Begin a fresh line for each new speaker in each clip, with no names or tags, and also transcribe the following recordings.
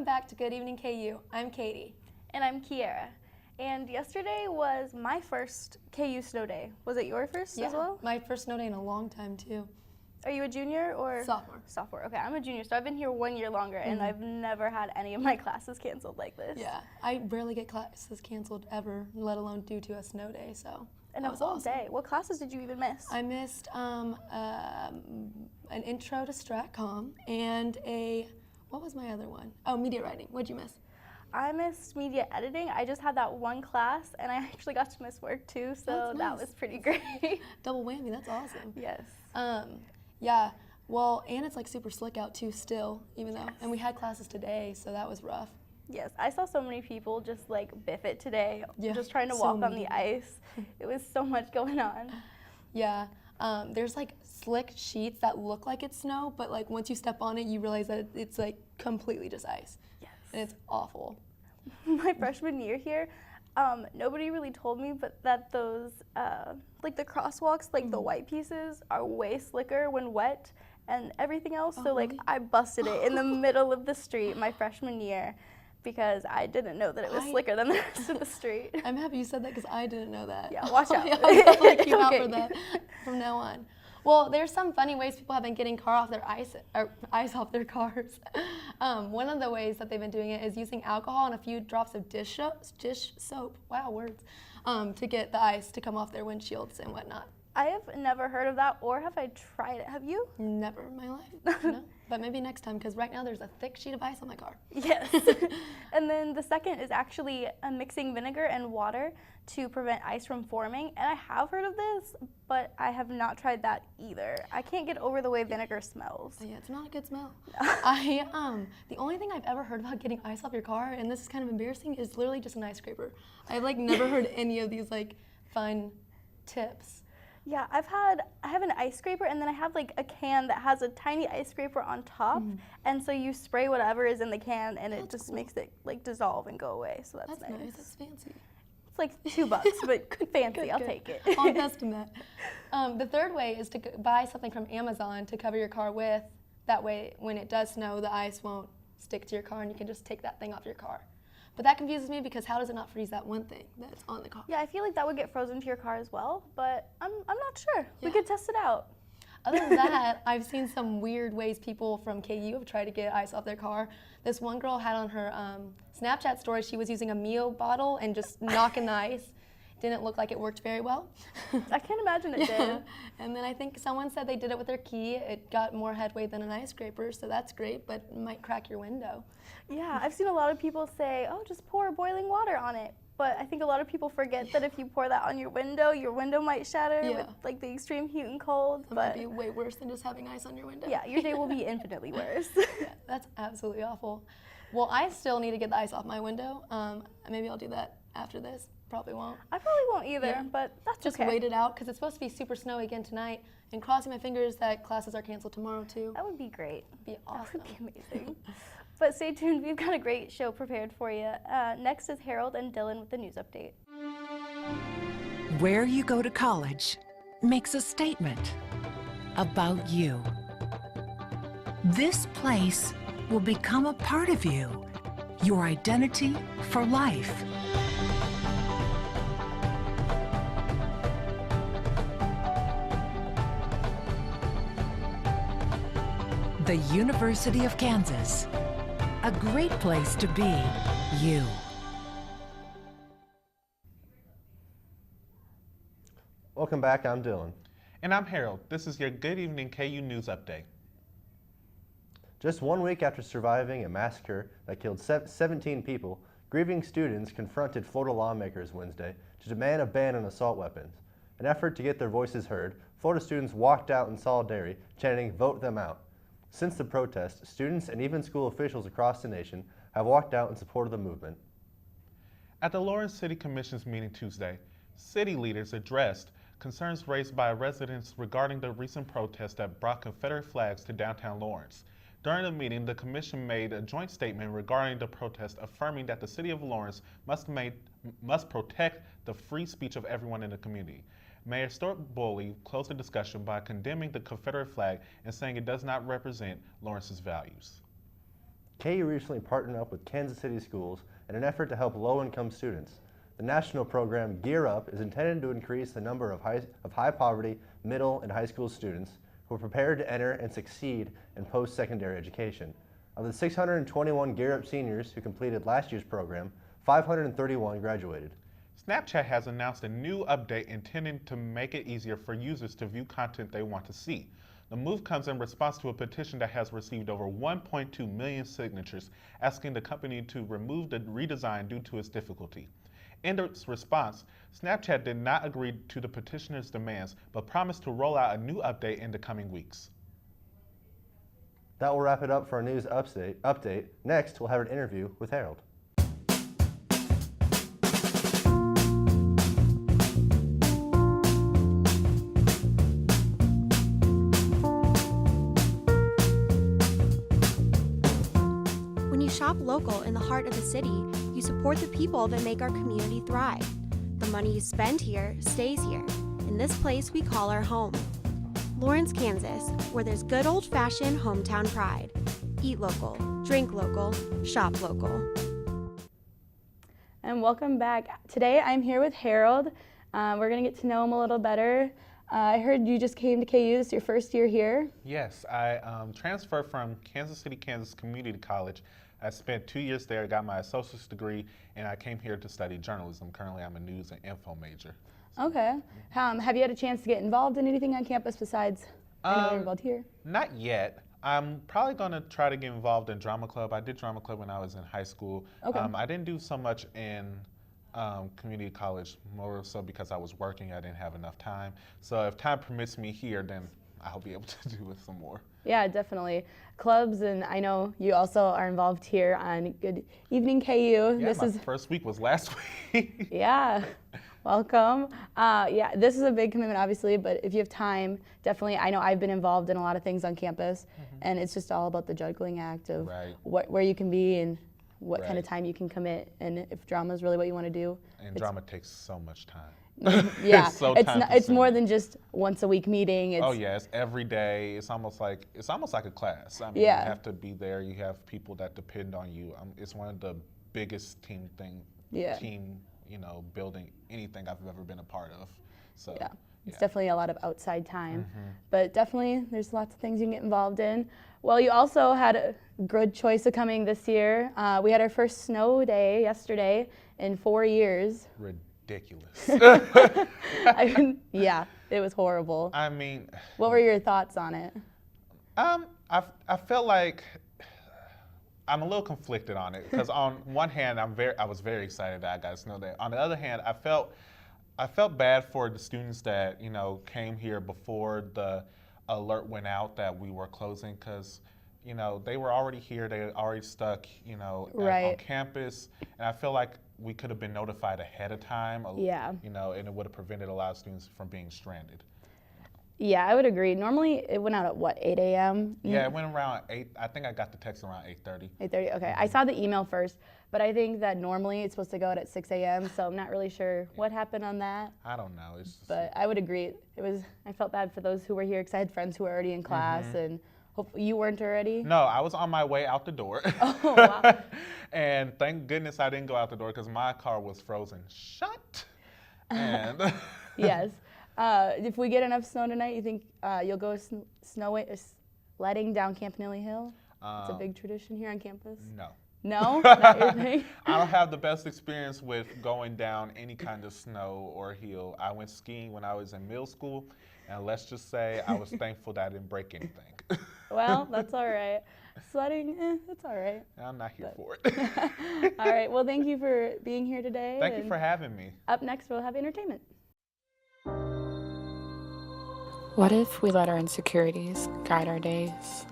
welcome back to Good Evening KU. I'm Katie.
And I'm Kiera. And yesterday was my first KU snow day. Was it your first as well?
My first snow day in a long time too.
Are you a junior or?
Sophomore.
Sophomore, okay. I'm a junior, so I've been here 1 year longer, and I've never had any of my classes canceled like this.
Yeah, I rarely get classes canceled ever, let alone due to a snow day, so
And
that
a
was
whole
awesome.
day. What classes did you even miss?
I missed an intro to StratCom and what was my other one? Oh, media writing. What'd you miss?
I missed media editing. I just had that one class, and I actually got to miss work too, so that was pretty great.
Double whammy, that's awesome.
Yes.
Yeah, well, and it's like super slick out too still, even though, and we had classes today, so that was rough.
Yes, I saw so many people just like biff it today, just trying to
so
walk on
many.
the ice. It was so much going on.
Yeah, there's like slick sheets that look like it's snow, but like once you step on it, you realize that it's like completely just ice.
Yes.
And it's awful.
My freshman year here, nobody really told me, but that those, like the crosswalks, like the white pieces, are way slicker when wet and everything else. So like
really?
I busted it in the middle of the street my freshman year because I didn't know that it was slicker than the rest of the street.
I'm happy you said that because I didn't know that.
Yeah, watch out.
I'll definitely keep out for
Okay.
that from now on. Well, there's some funny ways people have been getting ice off their cars. One of the ways that they've been doing it is using alcohol and a few drops of dish soap, wow, words, to get the ice to come off their windshields and whatnot.
I have never heard of that, or have I tried it? Have you?
Never in my life, no. But maybe next time, because right now there's a thick sheet of ice on my car.
Yes. And then the second is actually mixing vinegar and water to prevent ice from forming. And I have heard of this, but I have not tried that either. I can't get over the way vinegar smells.
Yeah, it's not a good smell. The only thing I've ever heard about getting ice off your car, and this is kind of embarrassing, is literally just an ice scraper. I've like never heard any of these like fun tips.
Yeah, I have an ice scraper, and then I have like a can that has a tiny ice scraper on top, and so you spray whatever is in the can, and it just makes it like dissolve and go away. So that's nice.
That's fancy.
It's like $2, but fancy. I'll take it.
I'll invest in that. The third way is to buy something from Amazon to cover your car with. That way, when it does snow, the ice won't stick to your car, and you can just take that thing off your car. But that confuses me because how does it not freeze that one thing that's on the car?
Yeah, I feel like that would get frozen to your car as well, but I'm not sure. We could test it out.
Other than that, I've seen some weird ways people from KU have tried to get ice off their car. This one girl had on her Snapchat story, she was using a Mio bottle and just knocking the ice. Didn't look like it worked very well.
I can't imagine it did.
And then I think someone said they did it with their key. It got more headway than an ice scraper, so that's great, but it might crack your window.
Yeah, I've seen a lot of people say, oh, just pour boiling water on it. But I think a lot of people forget that if you pour that on your window might shatter with like the extreme heat and cold.
That might be way worse than just having ice on your window.
Yeah, your day will be infinitely worse.
Yeah, that's absolutely awful. Well, I still need to get the ice off my window. Maybe I'll do that after this. Probably won't.
I probably won't either, but that's
just
okay.
wait it out because it's supposed to be super snowy again tonight, and crossing my fingers that classes are canceled tomorrow too.
That would be great.
Be awesome.
That would be amazing. But stay tuned, we've got a great show prepared for you. Next is Harold and Dylan with the news update.
Where you go to college makes a statement about you. This place will become a part of you, your identity for life. The University of Kansas, a great place to be you.
Welcome back, I'm Dylan.
And I'm Harold. This is your Good Evening KU News Update.
Just 1 week after surviving a massacre that killed 17 people, grieving students confronted Florida lawmakers Wednesday to demand a ban on assault weapons. In an effort to get their voices heard, Florida students walked out in solidarity, chanting, "Vote them out." Since the protest, students and even school officials across the nation have walked out in support of the movement.
At the Lawrence City Commission's meeting Tuesday, city leaders addressed concerns raised by residents regarding the recent protest that brought Confederate flags to downtown Lawrence. During the meeting, the commission made a joint statement regarding the protest, affirming that the city of Lawrence must protect the free speech of everyone in the community. Mayor Stuart Bully closed the discussion by condemning the Confederate flag and saying it does not represent Lawrence's values.
KU recently partnered up with Kansas City Schools in an effort to help low-income students. The national program Gear Up is intended to increase the number of high poverty, middle, and high school students who are prepared to enter and succeed in post-secondary education. Of the 621 Gear Up seniors who completed last year's program, 531 graduated.
Snapchat has announced a new update intended to make it easier for users to view content they want to see. The move comes in response to a petition that has received over 1.2 million signatures asking the company to remove the redesign due to its difficulty. In its response, Snapchat did not agree to the petitioner's demands, but promised to roll out a new update in the coming weeks.
That will wrap it up for our news update. Next, we'll have an interview with Harold.
When you shop local in the heart of the city, you support the people that make our community thrive. The money you spend here stays here, in this place we call our home. Lawrence, Kansas, where there's good old-fashioned hometown pride. Eat local, drink local, shop local.
And welcome back. Today I'm here with Harold. We're going to get to know him a little better. I heard you just came to KU. This is your first year here.
Yes, I transferred from Kansas City, Kansas Community College. I spent 2 years there, got my associate's degree, and I came here to study journalism. Currently, I'm a news and info major.
Okay. Have you had a chance to get involved in anything on campus besides I know you're involved here?
Not yet. I'm probably going to try to get involved in drama club. I did drama club when I was in high school.
Okay.
I didn't do so much in community college, more so because I was working. I didn't have enough time. So if time permits me here, then I'll be able to do it some more.
Yeah, definitely. Clubs, and I know you also are involved here on Good Evening KU.
Yeah, my first week was last week.
Yeah, welcome. Yeah, this is a big commitment, obviously, but if you have time, definitely. I know I've been involved in a lot of things on campus, and it's just all about the juggling act of where you can be and what kind of time you can commit, and if drama is really what you want to do.
And drama takes so much time.
Yeah,
it's
it's more than just once a week meeting.
Oh yeah, it's every day. It's almost like a class. I mean, you have to be there. You have people that depend on you. It's one of the biggest team building anything I've ever been a part of. So
yeah, it's definitely a lot of outside time, but definitely there's lots of things you can get involved in. Well, you also had a good choice of coming this year. We had our first snow day yesterday in 4 years.
Ridiculous.
Yeah, it was horrible.
I mean,
what were your thoughts on it?
I felt like I'm a little conflicted on it because on one hand I was very excited that I got a snow day. On the other hand, I felt bad for the students that came here before the alert went out that we were closing because they were already here, they were already stuck on campus, and I feel like we could have been notified ahead of time, and it would have prevented a lot of students from being stranded.
Yeah, I would agree. Normally it went out at what, 8 a.m.?
Yeah, it went around 8. I think I got the text around 8:30.
8:30, okay. I saw the email first, but I think that normally it's supposed to go out at 6 a.m., so I'm not really sure what happened on that.
I don't know.
But I would agree. I felt bad for those who were here because I had friends who were already in class, and hopefully you weren't already?
No, I was on my way out the door.
Oh, wow.
And thank goodness I didn't go out the door because my car was frozen shut. And
yes. If we get enough snow tonight, you think you'll go sledding down Campanile Hill? It's a big tradition here on campus.
No.
No? Not your thing?
I don't have the best experience with going down any kind of snow or hill. I went skiing when I was in middle school, and let's just say I was thankful that I didn't break anything.
Well, that's all right. Sledding, it's all right.
I'm not here for it.
All right, well, thank you for being here today.
Thank you for having me.
Up next, we'll have entertainment.
What if we let our insecurities guide our days?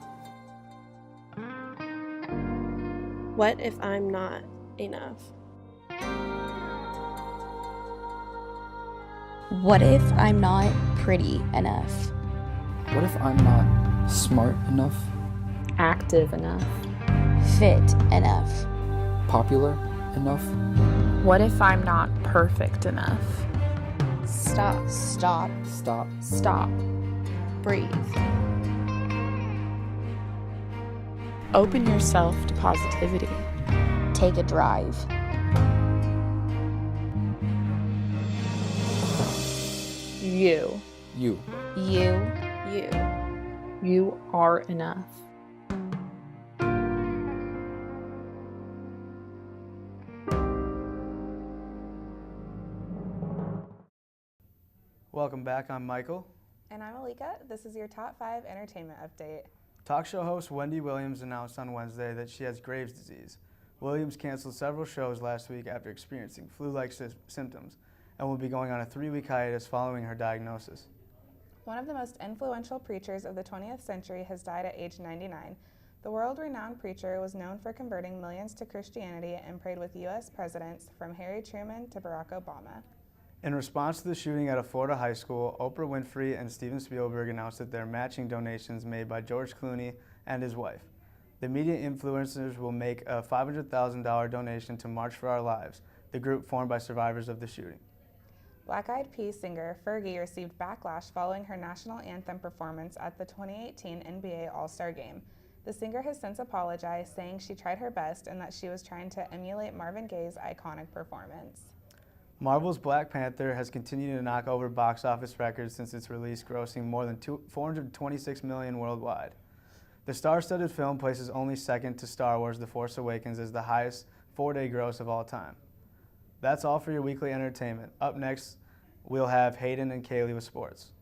What if I'm not enough?
What if I'm not pretty enough?
What if I'm not smart enough?
Active enough?
Fit enough?
Popular enough?
What if I'm not perfect enough?
Stop. Stop.
Stop.
Stop. Breathe.
Open yourself to positivity.
Take a drive.
You.
You.
You.
You.
You are enough.
Welcome back, I'm Michael.
And I'm Alika. This is your top 5 entertainment update.
Talk show host Wendy Williams announced on Wednesday that she has Graves' disease. Williams canceled several shows last week after experiencing flu-like symptoms and will be going on a 3-week hiatus following her diagnosis.
One of the most influential preachers of the 20th century has died at age 99. The world-renowned preacher was known for converting millions to Christianity and prayed with U.S. presidents from Harry Truman to Barack Obama.
In response to the shooting at a Florida high school, Oprah Winfrey and Steven Spielberg announced that they're matching donations made by George Clooney and his wife. The media influencers will make a $500,000 donation to March for Our Lives, the group formed by survivors of the shooting.
Black Eyed Peas singer Fergie received backlash following her national anthem performance at the 2018 NBA All-Star Game. The singer has since apologized, saying she tried her best and that she was trying to emulate Marvin Gaye's iconic performance.
Marvel's Black Panther has continued to knock over box office records since its release, grossing more than $426 million worldwide. The star-studded film places only second to Star Wars The Force Awakens as the highest 4-day gross of all time. That's all for your weekly entertainment. Up next, we'll have Hayden and Kaylee with sports.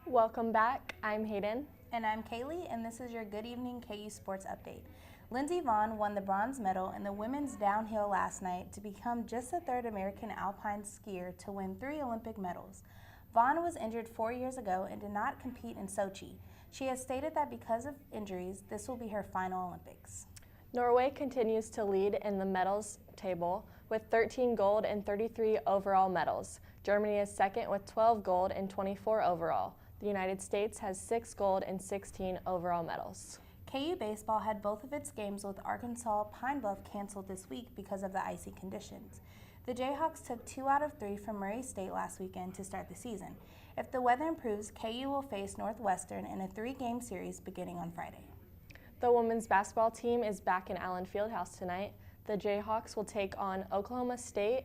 Welcome back. I'm Hayden.
And I'm Kaylee, and this is your Good Evening KU Sports Update. Lindsey Vonn won the bronze medal in the women's downhill last night to become just the 3rd American alpine skier to win 3 Olympic medals. Vonn was injured 4 years ago and did not compete in Sochi. She has stated that because of injuries, this will be her final Olympics.
Norway continues to lead in the medals table with 13 gold and 33 overall medals. Germany is second with 12 gold and 24 overall. The United States has 6 gold and 16 overall medals.
KU baseball had both of its games with Arkansas Pine Bluff canceled this week because of the icy conditions. The Jayhawks took 2 out of 3 from Murray State last weekend to start the season. If the weather improves, KU will face Northwestern in a 3-game series beginning on Friday.
The women's basketball team is back in Allen Fieldhouse tonight. The Jayhawks will take on Oklahoma State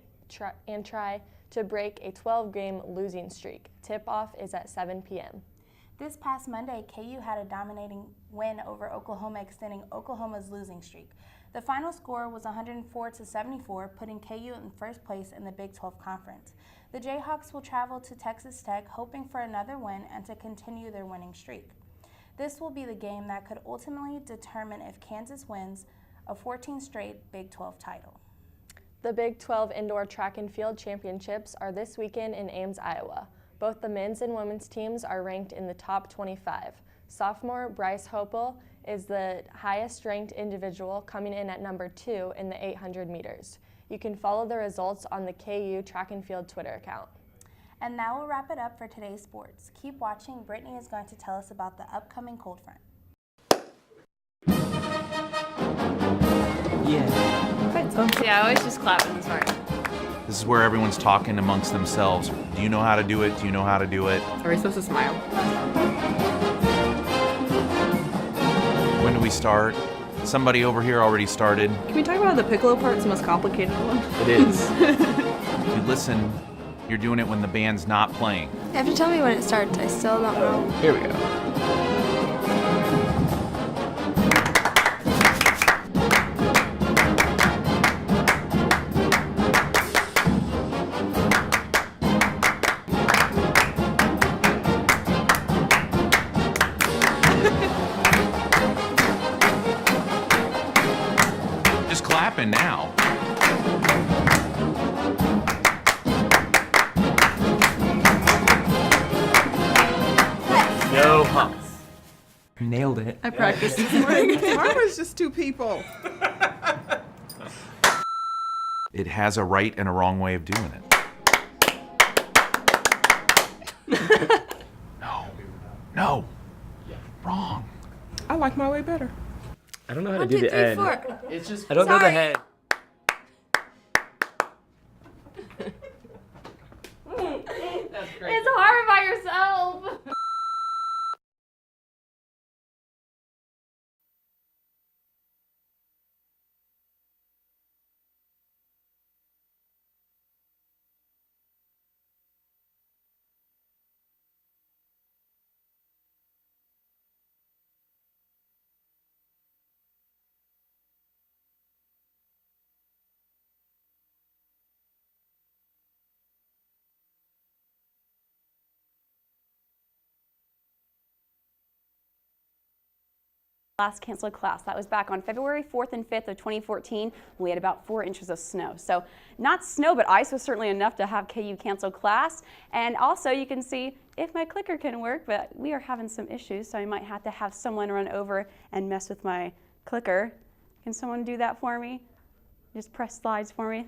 and try to break a 12-game losing streak. Tip-off is at 7 p.m.
This past Monday, KU had a dominating win over Oklahoma, extending Oklahoma's losing streak. The final score was 104-74, putting KU in first place in the Big 12 Conference. The Jayhawks will travel to Texas Tech, hoping for another win and to continue their winning streak. This will be the game that could ultimately determine if Kansas wins a 14th straight Big 12 title.
The Big 12 Indoor Track and Field Championships are this weekend in Ames, Iowa. Both the men's and women's teams are ranked in the top 25. Sophomore Bryce Hopel is the highest ranked individual, coming in at number 2 in the 800 meters. You can follow the results on the KU Track and Field Twitter account.
And now we'll wrap it up for today's sports. Keep watching. Brittany is going to tell us about the upcoming cold front.
Yeah.
See, I always just clap at this part.
This is where everyone's talking amongst themselves. Do you know how to do it? Do you know how to do it?
Are we supposed to smile?
When do we start? Somebody over here already started.
Can we talk about the piccolo part? It's the most complicated one.
It is. If you listen, you're doing it when the band's not playing.
You have to tell me when it starts. I still don't know.
Here we go. Now. No humps.
Nailed it.
I practiced this morning.
Tomorrow is just two people.
It has a right and a wrong way of doing it. No. Wrong.
I like my way better.
I don't know how to do the end.
It's just.
I don't know the head.
That's great.
It's hard by yourself.
Last canceled class. That was back on February 4th and 5th of 2014. We had about 4 inches of snow. So not snow, but ice was certainly enough to have KU cancel class. And also you can see if my clicker can work, but we are having some issues, so I might have to have someone run over and mess with my clicker. Can someone do that for me? Just press slides for me.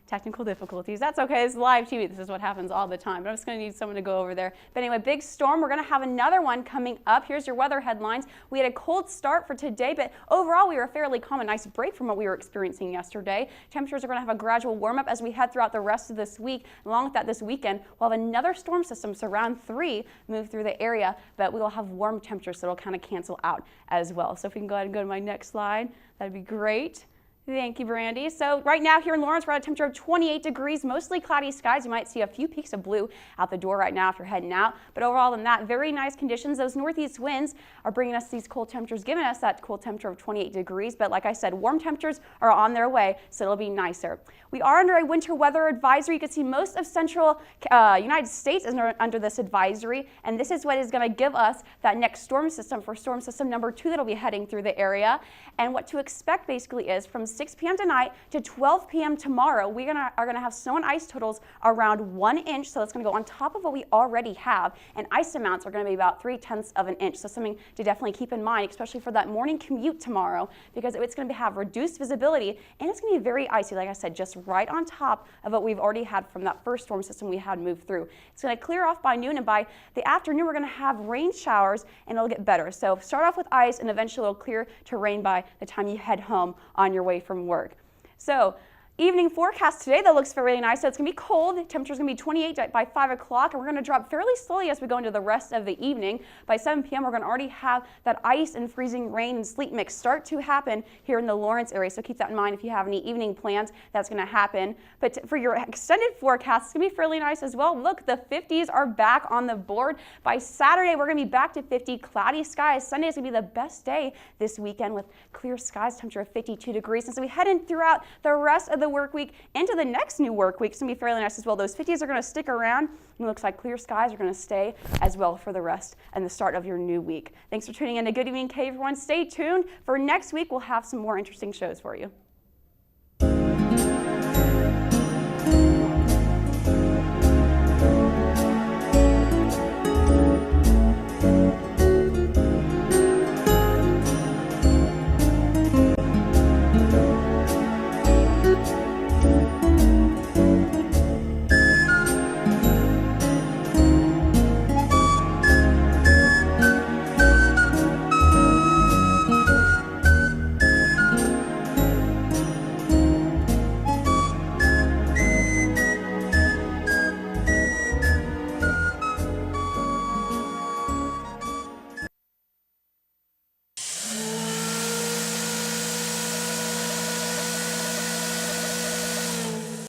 Technical difficulties. That's okay. It's live TV. This is what happens all the time. But I'm just going to need someone to go over there. But anyway, big storm. We're going to have another one coming up. Here's your weather headlines. We had a cold start for today, but overall we were fairly calm. A nice break from what we were experiencing yesterday. Temperatures are going to have a gradual warm up as we head throughout the rest of this week. Along with that, this weekend we'll have another storm system, so round 3, move through the area, but we will have warm temperatures, so it'll kind of cancel out as well. So if we can go ahead and go to my next slide, that'd be great. Thank you, Brandy. So right now here in Lawrence, we're at a temperature of 28 degrees, mostly cloudy skies. You might see a few peaks of blue out the door right now if you're heading out. But overall than that, very nice conditions. Those northeast winds are bringing us these cold temperatures, giving us that cool temperature of 28 degrees. But like I said, warm temperatures are on their way, so it'll be nicer. We are under a winter weather advisory. You can see most of central United States is under this advisory. And this is what is going to give us that next storm system for storm system number 2 that'll be heading through the area. And what to expect basically is from 6 p.m. tonight to 12 p.m. tomorrow, we are going to have snow and ice totals around 1 inch. So it's going to go on top of what we already have. And ice amounts are going to be about 0.3 of an inch. So something to definitely keep in mind, especially for that morning commute tomorrow, because it's going to have reduced visibility and it's going to be very icy, like I said, just right on top of what we've already had from that first storm system we had moved through. It's going to clear off by noon, and by the afternoon we're going to have rain showers and it'll get better. So start off with ice and eventually it'll clear to rain by the time you head home on your way from work. So evening forecast today, that looks really nice. So it's going to be cold. The temperature's going to be 28 by 5 o'clock, and we're going to drop fairly slowly as we go into the rest of the evening. By 7 p.m., we're going to already have that ice and freezing rain and sleet mix start to happen here in the Lawrence area. So keep that in mind if you have any evening plans. That's going to happen. But for your extended forecast, it's going to be fairly nice as well. Look, the 50s are back on the board. By Saturday, we're going to be back to 50, cloudy skies. Sunday is going to be the best day this weekend with clear skies, temperature of 52 degrees. And so we head in throughout the rest of the work week into the next new work week. It's going to be fairly nice as well. Those 50s are going to stick around. And it looks like clear skies are going to stay as well for the rest and the start of your new week. Thanks for tuning in to Good Evening K, everyone. Stay tuned for next week. We'll have some more interesting shows for you.